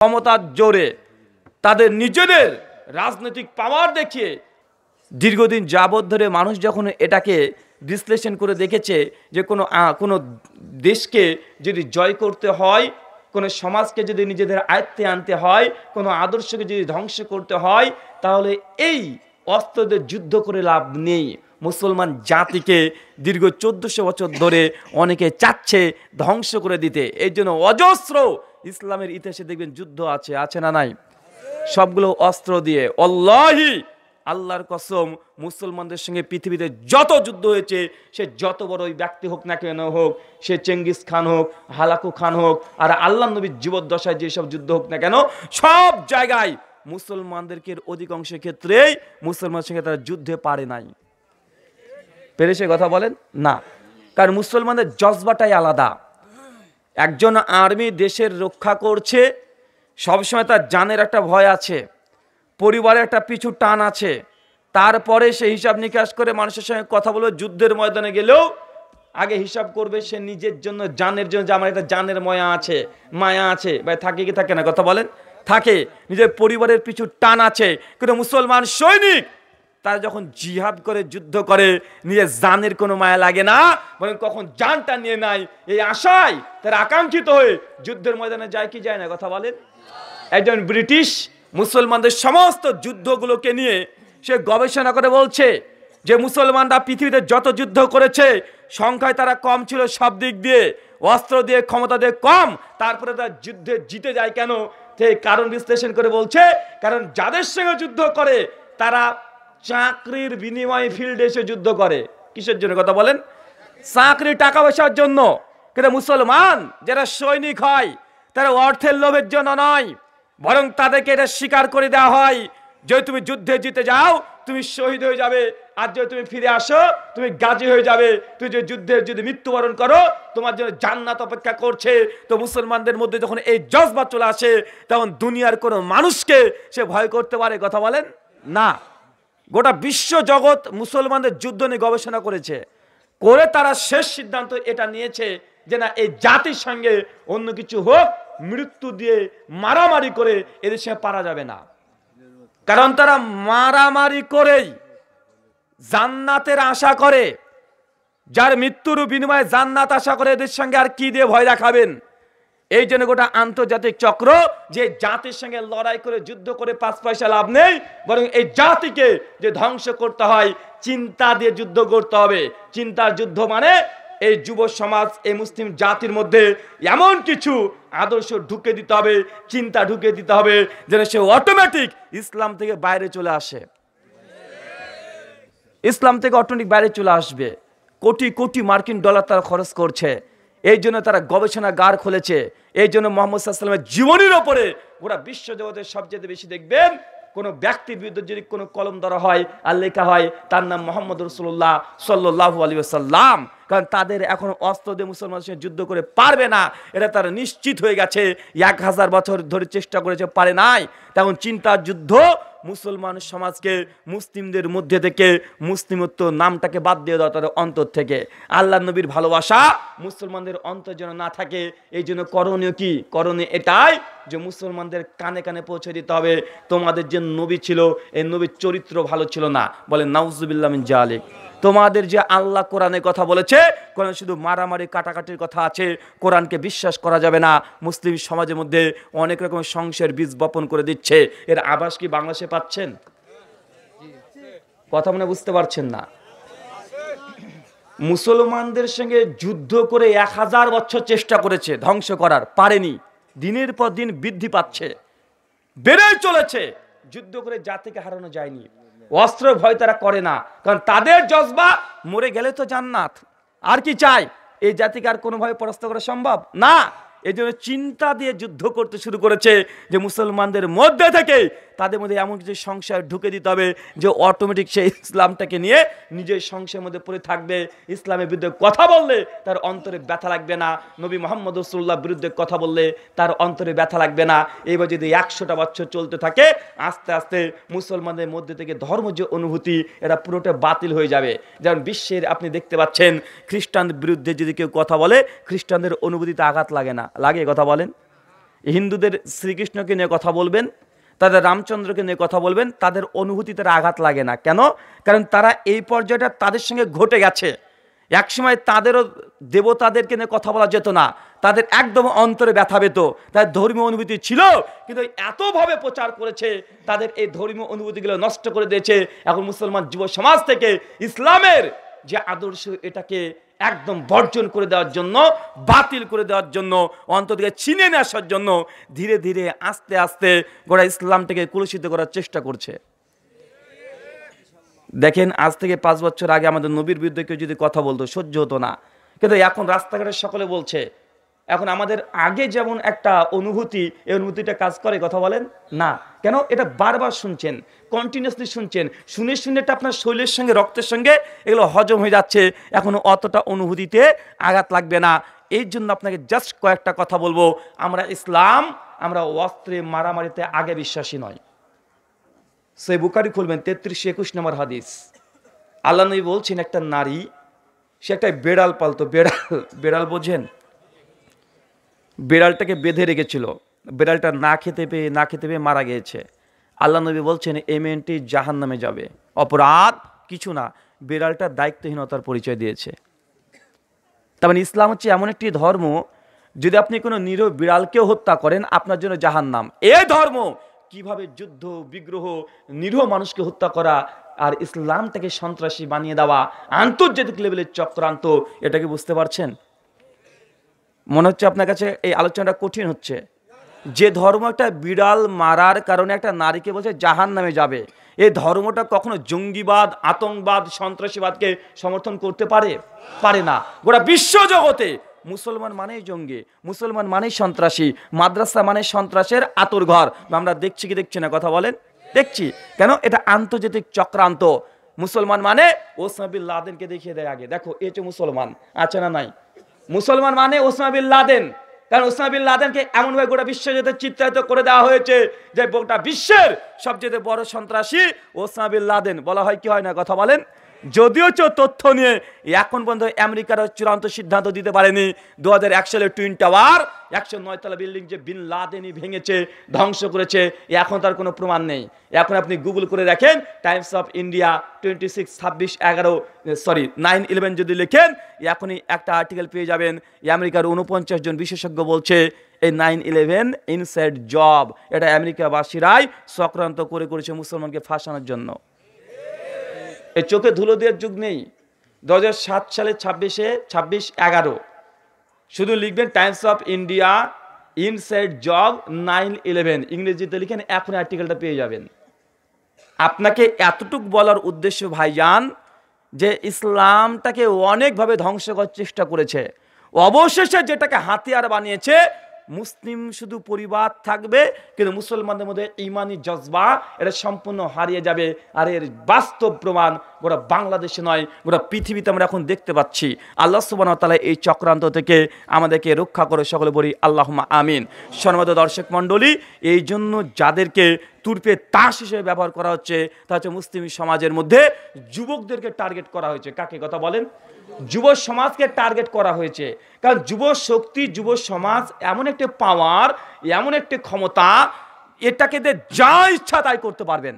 ক্ষমতার জোরে, তাদের নিজেদের রাজনৈতিক পাওয়ার দেখিয়ে দীর্ঘদিন যাবৎ ধরে মানুষ যখন এটাকে বিশ্লেষণ করে দেখেছে যে কোনো দেশকে যদি জয় করতে হয়, কোনো সমাজকে যদি নিজেদের আয়ত্তে আনতে হয়, কোনো আদর্শকে যদি ধ্বংস করতে হয়, তাহলে এই অস্ত্রদের যুদ্ধ করে লাভ নেই। মুসলমান জাতিকে দীর্ঘ 1400 বছর ধরে অনেকে চাচ্ছে ধ্বংস করে দিতে। এই জন্য অজস্র ইসলামের ইতিহাসে দেখবেন যুদ্ধ আছে না নাই? সবগুলো অস্ত্র দিয়ে। আল্লাহি, আল্লাহর কসম, মুসলমানদের সঙ্গে পৃথিবীতে যত যুদ্ধ হয়েছে, সে যত বড়ই ব্যক্তি হোক না কেন হোক, সে চেঙ্গিস খান হোক, হালাকু খান হোক, আর আল্লাহ নবীর জীবদ্দশায় যেসব যুদ্ধ হোক না কেন, সব জায়গায় মুসলমানদেরকে অধিকাংশ ক্ষেত্রেই মুসলমানের সঙ্গে তারা যুদ্ধে পারে নাই। পেরেছে কথা বলেন না? কারণ মুসলমানদের জজবাটাই আলাদা। একজন আর্মি দেশের রক্ষা করছে, সবসময় তার জানের একটা ভয় আছে, পরিবারের একটা পিছু টান আছে, তারপরে সে হিসাব নিকাশ করে মানুষের সঙ্গে কথা বলবে। যুদ্ধের ময়দানে গেলেও আগে হিসাব করবে সে নিজের জন্য, জানের জন্য, যে আমার একটা জানের মায়া আছে ভাই, থাকে কি থাকে না? কথা বলেন, থাকে। নিজের পরিবারের পিছু টান আছে। কিন্তু মুসলমান সৈনিক তারা যখন জিহাদ করে, যুদ্ধ করে, নিজের জানের কোনো মায়া লাগে না, বরং কখন জানটা নিয়ে নাই এই আশায় তারা আকাঙ্ক্ষিত হয়ে যুদ্ধের ময়দানে যায় কি যায় না? কথা বলেন। একজন ব্রিটিশ মুসলমানদের সমস্ত যুদ্ধগুলোকে নিয়ে সে গবেষণা করে বলছে যে মুসলমানরা পৃথিবীতে যত যুদ্ধ করেছে সংখ্যায় তারা কম ছিল, সব দিক দিয়ে, অস্ত্র দিয়ে, ক্ষমতা দিয়ে কম, তারপরে তারা যুদ্ধে জিতে যায় কেন? সেই কারণ বিশ্লেষণ করে বলছে, কারণ যাদের সঙ্গে যুদ্ধ করে তারা চাকরির বিনিময়ে ফিল্ডে এসে যুদ্ধ করে। কিসের জন্য? কথা বলেন। চাকরি, টাকা পয়সার জন্য। কিন্তু মুসলমান যারা সৈনিক হয় তারা অর্থের লোভের জন্য নয়, বরং তাদেরকে এটা স্বীকার করে দেওয়া হয় যে তুমি যুদ্ধে জিতে যাও, তুমি শহীদ হয়ে যাবে, আর যদি তুমি ফিরে আসো তুমি গাজী হয়ে যাবে। তুই যে যুদ্ধে যদি মৃত্যুবরণ করো তোমার জন্য জান্নাত অপেক্ষা করছে। তো মুসলমানদের মধ্যে যখন এই জজবা চলে আসে, তখন দুনিয়ার কোনো মানুষকে সে ভয় করতে পারে? কথা বলেন না। গোটা বিশ্ব জগৎ মুসলমানদের যুদ্ধ নিয়ে গবেষণা করেছে, করে তারা শেষ সিদ্ধান্ত এটা নিয়েছে যে না, এই জাতির সঙ্গে অন্য কিছু হোক, মৃত্যু দিয়ে মারামারি করে এদের সঙ্গে পারা যাবে না। কারণ তারা মারামারি করেই জান্নাতের আশা করে। যার মৃত্যুর বিনিময়ে জান্নাত আশা করে, এদের সঙ্গে আর কি দিয়ে ভয় দেখাবেন? এই জন্য গোটা আন্তর্জাতিক চক্র যে জাতির সঙ্গে লড়াই করে, যুদ্ধ করে 5 পয়সা লাভ নেই, বরং এই জাতিকে যে ধ্বংস করতে হয় চিন্তা দিয়ে যুদ্ধ করতে হবে। চিন্তার যুদ্ধ মানে এই যুব সমাজ, এই মুসলিম জাতির মধ্যে এমন কিছু আদর্শ ঢুকে দিতে হবে, চিন্তা ঢুকে দিতে হবে যেন সে অটোমেটিক ইসলাম থেকে বাইরে চলে আসে। ইসলাম থেকে অটোমেটিক বাইরে চলে আসবে। কোটি কোটি মার্কিন ডলার তারা খরচ করছে, এই জন্য তারা গবেষণাগার খুলেছে। এই জন্য মুহাম্মদ সাল্লাল্লাহু আলাইহি ওয়াসাল্লামের জীবনীর ওপরে গোটা বিশ্ব জগতের সবচেয়ে বেশি দেখবেন কোনো ব্যক্তির বিরুদ্ধে যদি কোনো কলম ধরা হয় আর লেখা হয় তার নাম মুহাম্মদ রাসূলুল্লাহ সাল্লাল্লাহু আলাইহি ওয়াসাল্লাম। কারণ তাদের এখন অস্ত্র দিয়ে মুসলমানের সঙ্গে যুদ্ধ করে পারবে না, এটা তারা নিশ্চিত হয়ে গেছে। 1000 বছর ধরে চেষ্টা করেছে, পারে নাই। তেমন চিন্তার যুদ্ধ মুসলমান সমাজকে, মুসলিমদের মধ্যে থেকে মুসলিমত্ব নামটাকে বাদ দিয়ে দেওয়া তাদের অন্তর থেকে। আল্লাহ নবীর ভালোবাসা মুসলমানদের অন্তর যেন না থাকে। এই জন্য করণীয় কি? করণীয় এটাই যে মুসলমানদের কানে কানে পৌঁছে দিতে হবে তোমাদের যে নবী ছিল, এই নবীর চরিত্র ভালো ছিল না। বলে নাউজুবিল্লাহ মিন জালিক। তোমাদের যে আল্লাহ কোরআনে কথা বলেছে, কোরআনে শুধু মারামারি কাটাকাটির কথা আছে, কোরআনকে বিশ্বাস করা যাবে না। মুসলিম সমাজের মধ্যে অনেক রকমের সংশয়ের বীজ বপন করে দিচ্ছে। এর আভাস কি বাংলাদেশে পাচ্ছেন? কথা মনে বুঝতে পারছেন না? মুসলমানদের সঙ্গে যুদ্ধ করে 1000 বছর চেষ্টা করেছে ধ্বংস করার, পারেনি। দিনের পর দিন বৃদ্ধি পাচ্ছে, বেড়ে চলেছে। যুদ্ধ করে জাতিকে হারানো যায়নি। অস্ত্র ভয় তারা করে না, কারণ তাদের জজবা মরে গেলে তো জান্নাত, আর কি চাই? এই জাতিকে আর কোনোভাবে পরাস্ত করা সম্ভব না। এই জন্য চিন্তা দিয়ে যুদ্ধ করতে শুরু করেছে যে মুসলমানদের মধ্যে থেকে তাদের মধ্যে এমন কিছু সংশয় ঢুকে দিতে হবে যে অটোমেটিক সেই ইসলামটাকে নিয়ে নিজের সংশয়ের মধ্যে পড়ে থাকবে। ইসলামের বিরুদ্ধে কথা বললে তার অন্তরে ব্যথা লাগবে না, নবী মুহাম্মদ রাসূলুল্লাহর বিরুদ্ধে কথা বললে তার অন্তরে ব্যথা লাগবে না। এইবার যদি 100টা বছর চলতে থাকে, আস্তে আস্তে মুসলমানদের মধ্যে থেকে ধর্ম যে অনুভূতি, এটা পুরোটা বাতিল হয়ে যাবে। যেমন বিশ্বের আপনি দেখতে পাচ্ছেন খ্রিস্টানদের বিরুদ্ধে যদি কেউ কথা বলে, খ্রিস্টানদের অনুভূতিতে আঘাত লাগে না, লাগে? কথা বলেন। হিন্দুদের শ্রীকৃষ্ণকে নিয়ে কথা বলবেন, তাদের রামচন্দ্রকে নিয়ে কথা বলবেন, তাদের অনুভূতিতে আঘাত লাগে না। কেন? কারণ তারা এই পর্যায়টা তাদের সঙ্গে ঘটে গেছে। একসময় তাদেরও দেবতাদেরকে নিয়ে কথা বলা যেত না, তাদের একদম অন্তরে ব্যথা পেত, তাদের ধর্মীয় অনুভূতি ছিল, কিন্তু এতভাবে প্রচার করেছে তাদের এই ধর্মীয় অনুভূতিগুলো নষ্ট করে দিয়েছে। এখন মুসলমান যুব সমাজ থেকে ইসলামের যে আদর্শ এটাকে একদম বর্জন করে দেওয়ার জন্য, বাতিল করে দেওয়ার জন্য, অন্তর থেকে ছিনিয়ে নিয়ে আসার জন্য ধীরে ধীরে আস্তে আস্তে গোটা ইসলামটাকে কলুষিত করার চেষ্টা করছে। দেখেন, আজ থেকে 5 বছর আগে আমাদের নবীর বিরুদ্ধে কেউ যদি কথা বলতো সহ্য হতো না, কিন্তু এখন রাস্তাঘাটে সকলে বলছে। এখন আমাদের আগে যেমন একটা অনুভূতি, এই অনুভূতিটা কাজ করে, কথা বলেন না কেন? এটা বারবার শুনছেন, কন্টিনিউসলি শুনছেন, শুনে শুনে এটা আপনার শরীরের সঙ্গে, রক্তের সঙ্গে এগুলো হজম হয়ে যাচ্ছে। এখন অতটা অনুভূতিতে আঘাত লাগবে না। এই জন্য আপনাকে জাস্ট কয়েকটা কথা বলবো। আমরা ইসলাম, আমরা অস্ত্রে মারামারিতে আগে বিশ্বাসী নয়। সহিহ বুখারী খুলবেন 33-21 নম্বর হাদিস। আল্লাহ নবী বলছেন, একটা নারী, সে একটা বেড়াল পালতো। বেড়াল বোঝেন? বেড়ালটাকে বেঁধে রেখেছিল, বেড়ালটা না খেতে পেয়ে মারা গিয়েছে। আল্লাহ নবী বলছেন, এই মেয়েটি জাহান্নামে যাবে। অপরাধ কিছু না, বেড়ালটার দায়িত্বহীনতার পরিচয় দিয়েছে। তার মানে ইসলাম হচ্ছে এমন একটি ধর্ম, যদি আপনি কোনো নিরীহ বিড়ালকেও হত্যা করেন আপনার জন্য জাহান্নাম। এই ধর্ম কিভাবে যুদ্ধ বিগ্রহ, নিরীহ মানুষকে হত্যা করা আর ইসলামটাকে সন্ত্রাসী বানিয়ে দেওয়া, আন্তর্জাতিক লেভেলের চক্রান্ত, এটাকে বুঝতে পারছেন? মনে হচ্ছে আপনার কাছে এই আলোচনাটা কঠিন হচ্ছে। যে ধর্ম একটা বিড়াল মারার কারণে একটা নারীকে বলছে জাহান্নামে যাবে, এই ধর্মটা কখনো জঙ্গিবাদ, আতঙ্কবাদ, সন্ত্রাসীবাদকে সমর্থন করতে পারে না। গোটা বিশ্ব জগতে মুসলমান মানেই জঙ্গি, মুসলমান মানেই সন্ত্রাসী, মাদ্রাসা মানে সন্ত্রাসের আতরঘর। আমরা দেখছি কি দেখছি না? কথা বলেন। দেখছি। কেন? এটা আন্তর্জাতিক চক্রান্ত। মুসলমান মানে ওসামা বিন লাদেনকে দেখিয়ে দেয় আগে, দেখো এ হচ্ছে মুসলমান, আছে না নাই? মুসলমান মানে ওসামা বিন লাদেন। কারণ ওসামা বিন লাদেনকে এমনভাবে গোটা বিশ্ব জগতে চিত্রায়িত করে দেওয়া হয়েছে যে গোটা বিশ্বের সবচেয়ে বড় সন্ত্রাসী ওসামা বিন লাদেন। বলা হয় কি হয় না? কথা বলেন। যদিও তথ্য নিয়ে এখন পর্যন্ত আমেরিকার চূড়ান্ত সিদ্ধান্ত দিতে পারেনি। 2001 সালে টুইন টাওয়ার 109 তলা বিল্ডিং যে বিন লাদেনই ভেঙেছে, ধ্বংস করেছে, এখন তার কোনো প্রমাণ নেই। এখন আপনি গুগল করে দেখেন, টাইমস অফ ইন্ডিয়া 9/11 যদি লিখেন, এখনই একটা আর্টিকেল পেয়ে যাবেন। আমেরিকার 49 জন বিশেষজ্ঞ বলছে এই 9/11 ইনসাইড জব, এটা আমেরিকাবাসীরাই চক্রান্ত করেছে মুসলমানকে ফাঁসানোর জন্য। এই চোখে ধুলো দেওয়ার যুগ নেই। 2007 সালে 26/11 শুধু লিখবেন Times of India inside job 9/11, ইংরেজিতে লিখেন, এখন আর্টিকেলটা পেয়ে যাবেন। আপনাকে এতটুকু বলার উদ্দেশ্য ভাইজান, যে ইসলামটাকে অনেকভাবে ধ্বংস করার চেষ্টা করেছে, অবশেষে যেটাকে হাতিয়ার বানিয়েছে, মুসলিম শুধু পরিবার থাকবে, কিন্তু মুসলমানদের মধ্যে ইমানি জজবা এটা সম্পূর্ণ হারিয়ে যাবে। আর এর বাস্তব প্রমাণ গোটা বাংলাদেশে নয়, গোটা পৃথিবীতে আমরা এখন দেখতে পাচ্ছি। আল্লাহ সুবহানাহু ওয়া তাআলা এই চক্রান্ত থেকে আমাদেরকে রক্ষা করে, সকলে বলি আল্লাহুম্মা আমিন। সম্মানিত দর্শক মণ্ডলী, এই জন্য যাদেরকে তুরপে তাস হিসেবে ব্যবহার করা হচ্ছে, তা হচ্ছে মুসলিম সমাজের মধ্যে যুবকদেরকে টার্গেট করা হয়েছে। কাকে? কথা বলেন। যুব সমাজকে টার্গেট করা হয়েছে। কারণ যুব শক্তি, যুব সমাজ এমন একটি পাওয়ার, এমন একটি ক্ষমতা, এটাকে যা ইচ্ছা তাই করতে পারবেন।